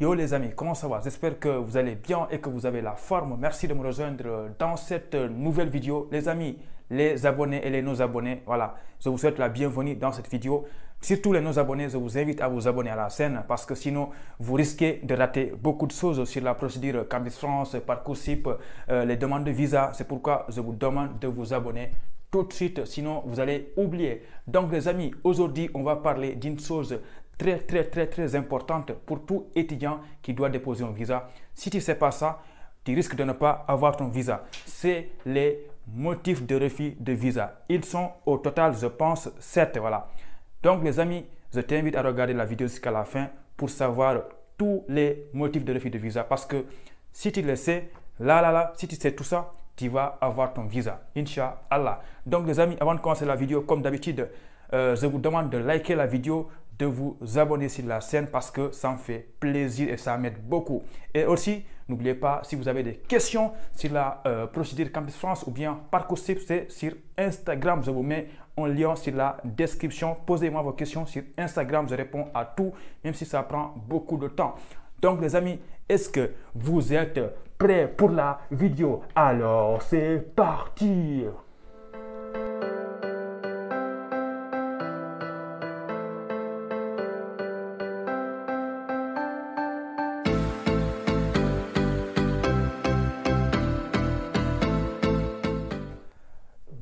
Yo les amis, comment ça va? J'espère que vous allez bien et que vous avez la forme. Merci de me rejoindre dans cette nouvelle vidéo. Les amis, les abonnés et les non-abonnés, voilà, je vous souhaite la bienvenue dans cette vidéo. Surtout les non-abonnés, je vous invite à vous abonner à la chaîne parce que sinon, vous risquez de rater beaucoup de choses sur la procédure Campus France, Parcoursup, les demandes de visa. C'est pourquoi je vous demande de vous abonner tout de suite, sinon vous allez oublier. Donc les amis, aujourd'hui, on va parler d'une chose très importante pour tout étudiant qui doit déposer un visa. Si tu ne sais pas ça, tu risques de ne pas avoir ton visa. C'est les motifs de refus de visa. Ils sont au total, je pense, 7. Voilà. Donc les amis, je t'invite à regarder la vidéo jusqu'à la fin pour savoir tous les motifs de refus de visa. Parce que si tu le sais, si tu sais tout ça, tu vas avoir ton visa. Inch'Allah. Donc les amis, avant de commencer la vidéo, comme d'habitude, je vous demande de liker la vidéo, de vous abonner sur la chaîne parce que ça me fait plaisir et ça m'aide beaucoup. Et aussi, n'oubliez pas, si vous avez des questions sur la procédure Campus France ou bien Parcoursup, c'est sur Instagram. Je vous mets un lien sur la description. Posez-moi vos questions sur Instagram. Je réponds à tout, même si ça prend beaucoup de temps. Donc les amis, est-ce que vous êtes prêts pour la vidéo? Alors, c'est parti!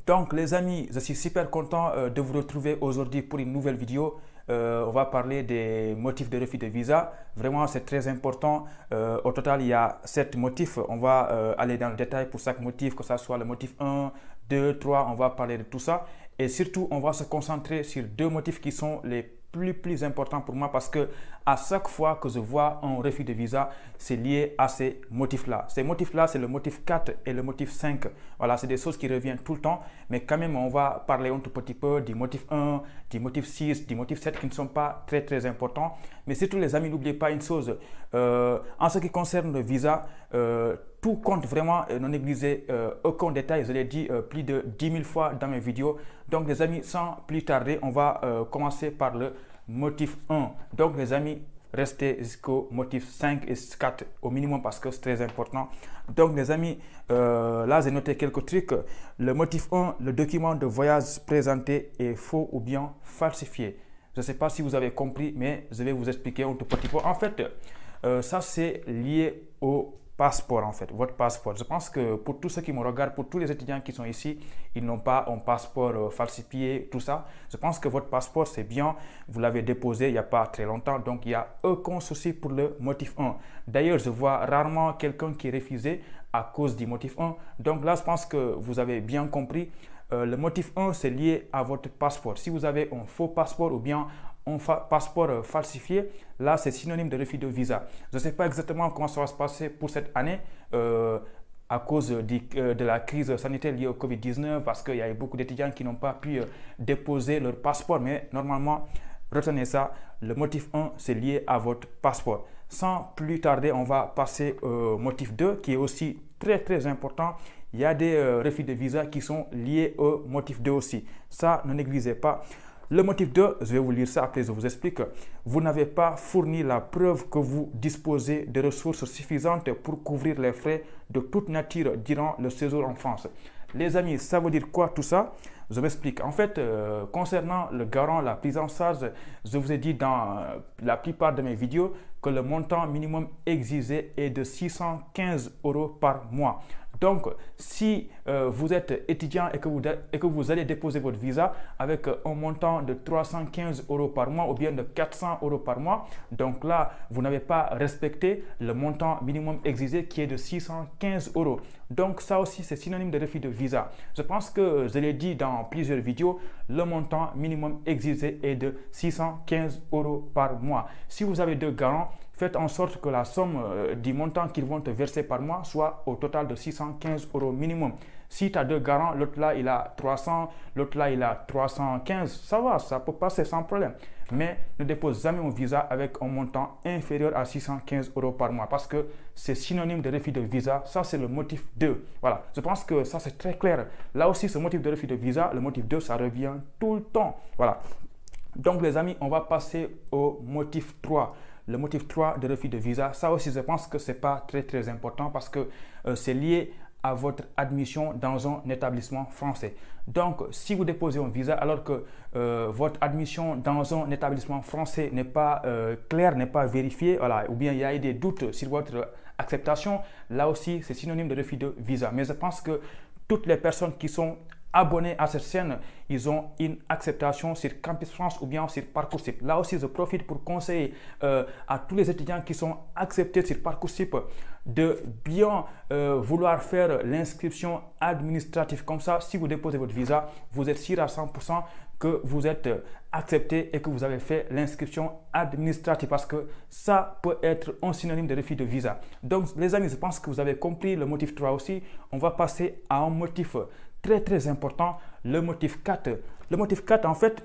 Donc les amis, je suis super content de vous retrouver aujourd'hui pour une nouvelle vidéo. On va parler des motifs de refus de visa. Vraiment, c'est très important. Au total, il y a 7 motifs. On va aller dans le détail pour chaque motif, que ce soit le motif 1, 2, 3. On va parler de tout ça. Et surtout, on va se concentrer sur 2 motifs qui sont les plus importants pour moi parce que à chaque fois que je vois un refus de visa, c'est lié à ces motifs-là. Ces motifs-là, c'est le motif 4 et le motif 5. Voilà, c'est des choses qui reviennent tout le temps, mais quand même, on va parler un tout petit peu du motif 1, du motif 6, du motif 7 qui ne sont pas très importants. Mais surtout, les amis, n'oubliez pas une chose. En ce qui concerne le visa, tout compte vraiment, ne négligez aucun détail. Je l'ai dit plus de 10 000 fois dans mes vidéos. Donc, les amis, sans plus tarder, on va commencer par le motif 1. Donc, les amis, restez jusqu'au motif 5 et 4 au minimum parce que c'est très important. Donc, les amis, là, j'ai noté quelques trucs. Le motif 1, le document de voyage présenté est faux ou bien falsifié. Je ne sais pas si vous avez compris, mais je vais vous expliquer un tout petit peu. En fait, ça, c'est lié au passeport, en fait, votre passeport. Je pense que pour tous ceux qui me regardent, pour tous les étudiants qui sont ici, ils n'ont pas un passeport falsifié, tout ça. Je pense que votre passeport, c'est bien. Vous l'avez déposé il n'y a pas très longtemps, donc il n'y a aucun souci pour le motif 1. D'ailleurs, je vois rarement quelqu'un qui est refusé à cause du motif 1. Donc là, je pense que vous avez bien compris. Le motif 1, c'est lié à votre passeport. Si vous avez un faux passeport ou bien un passeport falsifié, là, c'est synonyme de refus de visa. Je ne sais pas exactement comment ça va se passer pour cette année à cause de la crise sanitaire liée au Covid-19 parce qu'il y a eu beaucoup d'étudiants qui n'ont pas pu déposer leur passeport. Mais normalement, retenez ça, le motif 1, c'est lié à votre passeport. Sans plus tarder, on va passer au motif 2 qui est aussi très important. Il y a des refus de visa qui sont liés au motif 2 aussi. Ça, ne négligez pas. Le motif 2, je vais vous lire ça, après je vous explique. Vous n'avez pas fourni la preuve que vous disposez de ressources suffisantes pour couvrir les frais de toute nature durant le séjour en France. Les amis, ça veut dire quoi tout ça? Je m'explique. En fait, concernant le garant, la prise en charge, je vous ai dit dans la plupart de mes vidéos que le montant minimum exigé est de 615 € par mois. Donc, si vous êtes étudiant et que vous allez déposer votre visa avec un montant de 315 € par mois ou bien de 400 € par mois, donc là, vous n'avez pas respecté le montant minimum exigé qui est de 615 €. Donc, ça aussi, c'est synonyme de refus de visa. Je pense que je l'ai dit dans plusieurs vidéos, le montant minimum exigé est de 615 € par mois. Si vous avez 2 garants, faites en sorte que la somme du montant qu'ils vont te verser par mois soit au total de 615 € minimum. Si tu as 2 garants, l'autre là il a 300, l'autre là il a 315, ça va, ça peut passer sans problème. Mais ne dépose jamais un visa avec un montant inférieur à 615 € par mois parce que c'est synonyme de refus de visa. Ça, c'est le motif 2. Voilà, je pense que ça c'est très clair. Là aussi, ce motif de refus de visa, le motif 2, ça revient tout le temps. Voilà. Donc les amis, on va passer au motif 3. le motif 3 de refus de visa, ça aussi je pense que ce n'est pas très important parce que c'est lié à votre admission dans un établissement français. Donc, si vous déposez un visa alors que votre admission dans un établissement français n'est pas claire, n'est pas vérifiée, voilà, ou bien il y a eu des doutes sur votre acceptation, là aussi c'est synonyme de refus de visa. Mais je pense que toutes les personnes qui sont abonnés à cette chaîne, ils ont une acceptation sur Campus France ou bien sur Parcoursup. Là aussi, je profite pour conseiller à tous les étudiants qui sont acceptés sur Parcoursup de bien vouloir faire l'inscription administrative. Comme ça, si vous déposez votre visa, vous êtes sûr à 100% que vous êtes accepté et que vous avez fait l'inscription administrative parce que ça peut être un synonyme de refus de visa. Donc, les amis, je pense que vous avez compris le motif 3 aussi. On va passer à un motif très important, le motif 4. Le motif 4, en fait,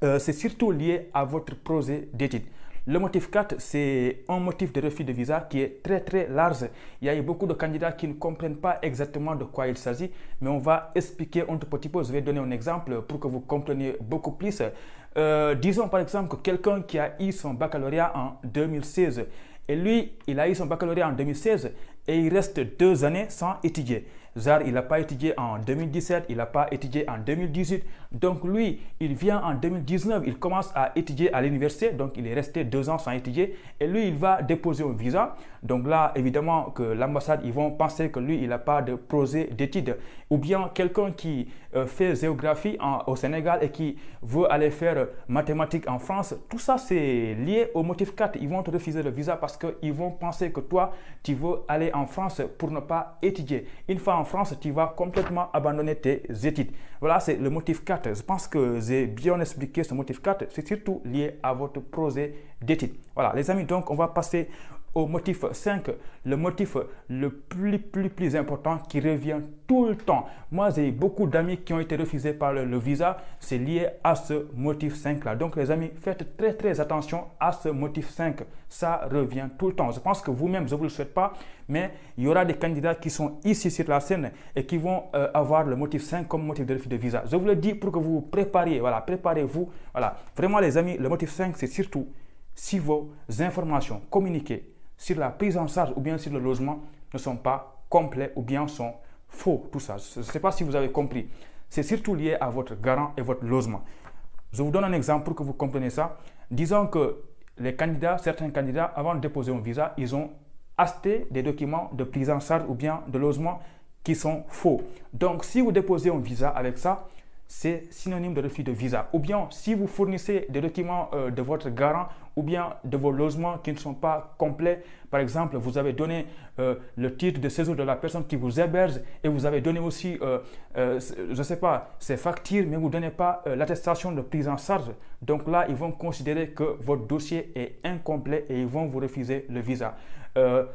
c'est surtout lié à votre projet d'études. Le motif 4, c'est un motif de refus de visa qui est très large. Il y a eu beaucoup de candidats qui ne comprennent pas exactement de quoi il s'agit, mais on va expliquer un tout petit peu. Je vais donner un exemple pour que vous compreniez beaucoup plus. Disons par exemple que quelqu'un qui a eu son baccalauréat en 2016 et lui, il a eu son baccalauréat en 2016 et il reste 2 années sans étudier. Genre, il n'a pas étudié en 2017, il n'a pas étudié en 2018. Donc lui, il vient en 2019, il commence à étudier à l'université. Donc il est resté 2 ans sans étudier. Et lui, il va déposer un visa. Donc là, évidemment que l'ambassade, ils vont penser que lui, il n'a pas de projet d'études. Ou bien quelqu'un qui fait géographie au Sénégal et qui veut aller faire mathématiques en France. Tout ça, c'est lié au motif 4. Ils vont te refuser le visa parce qu'ils vont penser que toi, tu veux aller en France pour ne pas étudier. Une fois en France, tu vas complètement abandonner tes études. Voilà, c'est le motif 4. Je pense que j'ai bien expliqué ce motif 4. C'est surtout lié à votre projet d'études. Voilà, les amis, donc on va passer au motif 5, le motif le plus important qui revient tout le temps. Moi, j'ai beaucoup d'amis qui ont été refusés par le visa. C'est lié à ce motif 5 là. Donc, les amis, faites très attention à ce motif 5. Ça revient tout le temps. Je pense que vous-même, je ne vous le souhaite pas, mais il y aura des candidats qui sont ici sur la scène et qui vont avoir le motif 5 comme motif de refus de visa. Je vous le dis pour que vous vous prépariez. Voilà, préparez-vous. Voilà, vraiment, les amis, le motif 5, c'est surtout si vos informations communiquées sur la prise en charge ou bien sur le logement ne sont pas complets ou bien sont faux, tout ça. Je ne sais pas si vous avez compris. C'est surtout lié à votre garant et votre logement. Je vous donne un exemple pour que vous compreniez ça. Disons que les candidats, certains candidats, avant de déposer un visa, ils ont acheté des documents de prise en charge ou bien de logement qui sont faux. Donc, si vous déposez un visa avec ça, c'est synonyme de refus de visa. Ou bien, si vous fournissez des documents de votre garant ou bien de vos logements qui ne sont pas complets, par exemple, vous avez donné le titre de séjour de la personne qui vous héberge et vous avez donné aussi, je ne sais pas, ses factures, mais vous ne donnez pas l'attestation de prise en charge. Donc là, ils vont considérer que votre dossier est incomplet et ils vont vous refuser le visa.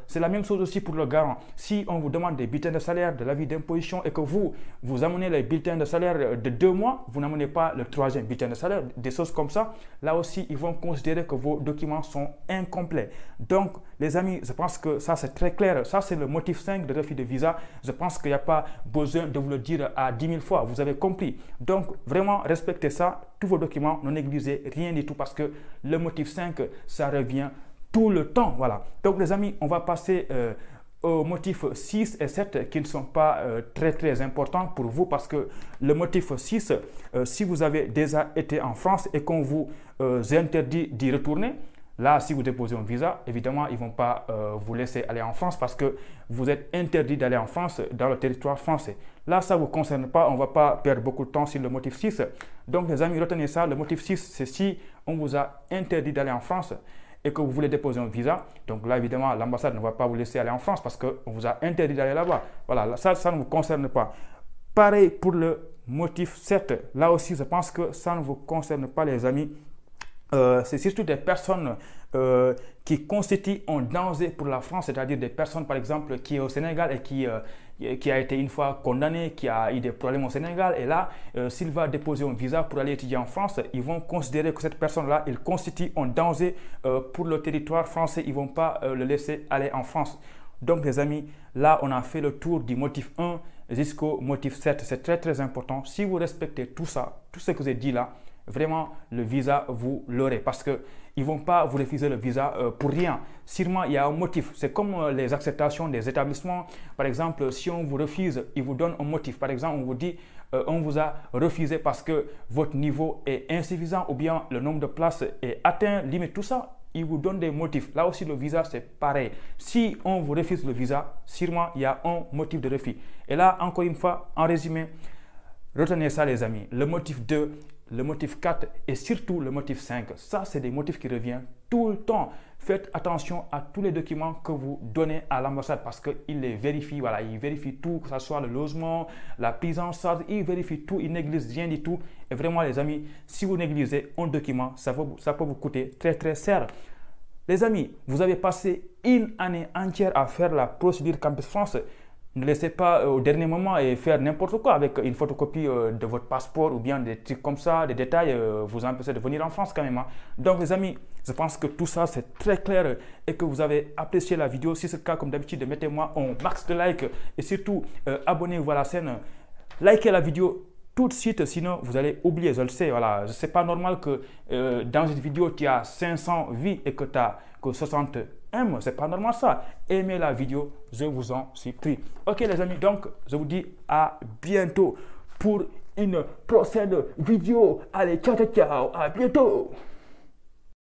C'est la même chose aussi pour le garant. Si on vous demande des bulletins de salaire, de l'avis d'imposition et que vous amenez les bulletins de salaire de 2 mois, vous n'amenez pas le 3e bulletin de salaire, des choses comme ça, là aussi, ils vont considérer que vos documents sont incomplets. Donc, les amis, je pense que ça, c'est très clair. Ça, c'est le motif 5 de refus de visa. Je pense qu'il n'y a pas besoin de vous le dire à 10 000 fois. Vous avez compris. Donc, vraiment, respectez ça. Tous vos documents, ne négligez rien du tout parce que le motif 5, ça revient tout le temps. Voilà. Donc, les amis, on va passer aux motifs 6 et 7 qui ne sont pas très importants pour vous parce que le motif 6, si vous avez déjà été en France et qu'on vous interdit d'y retourner, là, si vous déposez un visa, évidemment, ils ne vont pas vous laisser aller en France parce que vous êtes interdit d'aller en France dans le territoire français. Là, ça ne vous concerne pas, on ne va pas perdre beaucoup de temps sur le motif 6. Donc, les amis, retenez ça, le motif 6, c'est si on vous a interdit d'aller en France et que vous voulez déposer un visa. Donc là, évidemment, l'ambassade ne va pas vous laisser aller en France parce qu'on vous a interdit d'aller là-bas. Voilà, ça ne vous concerne pas. Pareil pour le motif 7. Là aussi, je pense que ça ne vous concerne pas, les amis. C'est surtout des personnes qui constituent un danger pour la France, c'est-à-dire des personnes, par exemple, qui est au Sénégal et qui a été une fois condamné, qui a eu des problèmes au Sénégal. Et là, s'il va déposer un visa pour aller étudier en France, ils vont considérer que cette personne-là, il constitue un danger pour le territoire français. Ils ne vont pas le laisser aller en France. Donc, les amis, là, on a fait le tour du motif 1 jusqu'au motif 7. C'est très important. Si vous respectez tout ça, tout ce que j'ai dit là, vraiment le visa, vous l'aurez parce qu'ils ne vont pas vous refuser le visa pour rien. Sûrement, il y a un motif. C'est comme les acceptations des établissements. Par exemple, si on vous refuse, ils vous donnent un motif. Par exemple, on vous dit on vous a refusé parce que votre niveau est insuffisant ou bien le nombre de places est atteint, limite, tout ça. Ils vous donnent des motifs. Là aussi, le visa, c'est pareil. Si on vous refuse le visa, sûrement, il y a un motif de refus. Et là, encore une fois, en résumé, retenez ça, les amis. Le motif 2, le motif 4 et surtout le motif 5. Ça, c'est des motifs qui reviennent tout le temps. Faites attention à tous les documents que vous donnez à l'ambassade parce qu'ils les vérifient. Voilà, ils vérifient tout, que ce soit le logement, la prise en charge. Ils vérifient tout, ils négligent rien du tout. Et vraiment, les amis, si vous négligez un document, ça peut vous coûter très, très cher. Les amis, vous avez passé une année entière à faire la procédure Campus France. Ne laissez pas au dernier moment et faire n'importe quoi avec une photocopie de votre passeport ou bien des trucs comme ça, des détails, vous empêcher de venir en France quand même. Hein. Donc les amis, je pense que tout ça c'est très clair et que vous avez apprécié la vidéo. Si c'est le cas, comme d'habitude, mettez-moi un max de likes et surtout abonnez-vous à la chaîne. Likez la vidéo tout de suite, sinon vous allez oublier, je le sais. Voilà, c'est pas normal que dans cette vidéo tu as 500 vues et que tu as que 60 aime, c'est pas normal ça. Aimez la vidéo, je vous en supplie. Ok les amis, donc je vous dis à bientôt pour une prochaine vidéo. Allez, ciao, ciao, à bientôt.